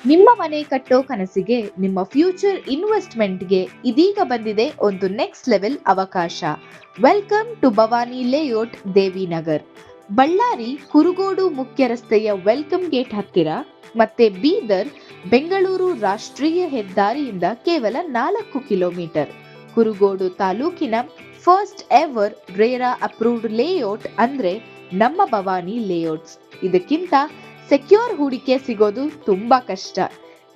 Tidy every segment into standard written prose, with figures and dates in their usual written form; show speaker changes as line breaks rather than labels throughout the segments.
ನಿಮ್ಮ ಮನೆ ಕಟ್ಟೋ ಕನಸಿಗೆ, ನಿಮ್ಮ ಫ್ಯೂಚರ್ ಇನ್ವೆಸ್ಟ್ಮೆಂಟ್‌ಗೆ ಇದೀಗ ಬಂದಿದೆ ಒಂದು ನೆಕ್ಸ್ಟ್ ಲೆವೆಲ್ ಅವಕಾಶ. Welcome to Bhavani layout Devinagar. Ballari Kurugodu ಮುಖ್ಯ ರಸ್ತೆಯ ವೆಲ್ಕಮ್ ಗೇಟ್ ಹತ್ತಿರ ಮತ್ತೆ ಬೀದರ್ ಬೆಂಗಳೂರು ರಾಷ್ಟ್ರೀಯ ಹೆದ್ದಾರಿಯಿಂದ ಕೇವಲ 4 ಕಿಲೋಮೀಟರ್. ಕುರುಗೋಡು ತಾಲೂಕಿನ first ever RERA approved layout ಅಂದ್ರೆ ನಮ್ಮ ಭವಾನಿ ಲೇಔಟ್ಸ್. ಇದಕ್ಕಿಂತ ಸೆಕ್ಯೂರ್ ಹೂಡಿಕೆ ಸಿಗೋದು ತುಂಬಾ ಕಷ್ಟ.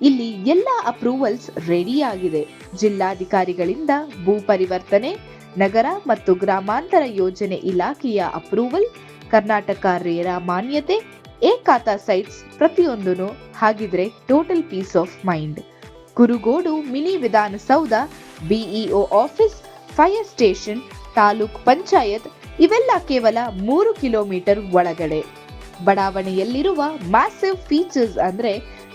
ಇಲ್ಲಿ ಎಲ್ಲ ಅಪ್ರೂವಲ್ಸ್ ರೆಡಿ ಆಗಿದೆ. ಜಿಲ್ಲಾಧಿಕಾರಿಗಳಿಂದ ಭೂ ಪರಿವರ್ತನೆ, ನಗರ ಮತ್ತು ಗ್ರಾಮಾಂತರ ಯೋಜನೆ ಇಲಾಖೆಯ ಅಪ್ರೂವಲ್, ಕರ್ನಾಟಕ ರೇರಾ ಮಾನ್ಯತೆ, ಏಕಾತಾ ಸೈಟ್ಸ್ ಪ್ರತಿಯೊಂದೂ ಹಾಗಿದ್ರೆ total peace of mind. Kurugodu mini Vidhana Soudha, BEO office, fire station, taluk panchayat ಇವೆಲ್ಲ ಕೇವಲ 3 ಕಿಲೋಮೀಟರ್ ಒಳಗಡೆ. ಬಡಾವಣೆಯಲ್ಲಿರುವ ಮ್ಯಾಸಿವ್ ಫೀಚರ್ಸ್ ಅಂದ್ರೆ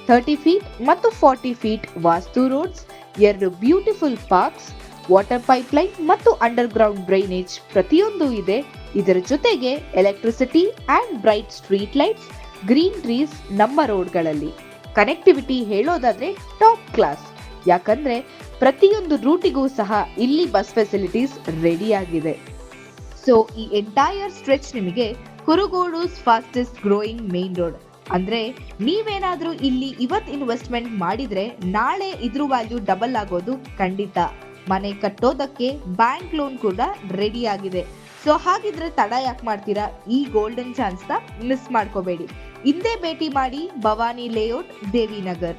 30 ಫೀಟ್ ಮತ್ತು 40 feet vastu roads, 2 beautiful parks, water pipeline ಮತ್ತು ಅಂಡರ್ ಗ್ರೌಂಡ್ ಡ್ರೈನೇಜ್ ಪ್ರತಿಯೊಂದು ಇದೆ. ಇದರ ಜೊತೆಗೆ electricity and bright street lights, green trees ನಮ್ಮ ರೋಡ್ಗಳಲ್ಲಿ. ಕನೆಕ್ಟಿವಿಟಿ ಹೇಳೋದಾದ್ರೆ ಟಾಪ್ ಕ್ಲಾಸ್, ಯಾಕಂದ್ರೆ ಪ್ರತಿಯೊಂದು ರೂಟಿಗೂ ಸಹ ಇಲ್ಲಿ ಬಸ್ ಫೆಸಿಲಿಟೀಸ್ ರೆಡಿ ಆಗಿದೆ. ಸೊ ಈ ಎಂಟೈರ್ ಸ್ಟ್ರೆಚ್ ನಿಮಗೆ ಕುರುಗೋಡು's ಫಾಸ್ಟೆಸ್ಟ್ ಗ್ರೋಯಿಂಗ್ ಮೇನ್ ರೋಡ್. ಅಂದ್ರೆ ನೀವೇನಾದ್ರೂ ಇಲ್ಲಿ ಇವತ್ತು ಇನ್ವೆಸ್ಟ್ಮೆಂಟ್ ಮಾಡಿದ್ರೆ ನಾಳೆ ಇದ್ರ ವ್ಯಾಲ್ಯೂ ಡಬಲ್ ಆಗೋದು ಖಂಡಿತ. ಮನೆ ಕಟ್ಟೋದಕ್ಕೆ ಬ್ಯಾಂಕ್ ಲೋನ್ ಕೂಡ ರೆಡಿ ಆಗಿದೆ. ಸೊ ಹಾಗಿದ್ರೆ ತಡ ಯಾಕೆ ಮಾಡ್ತೀರಾ? ಈ ಗೋಲ್ಡನ್ ಚಾನ್ಸ್ ನ ಮಿಸ್ ಮಾಡ್ಕೋಬೇಡಿ. ಹಿಂದೆ ಭೇಟಿ ಮಾಡಿ ಭವಾನಿ ಲೇಔಟ್ ದೇವಿನಗರ್.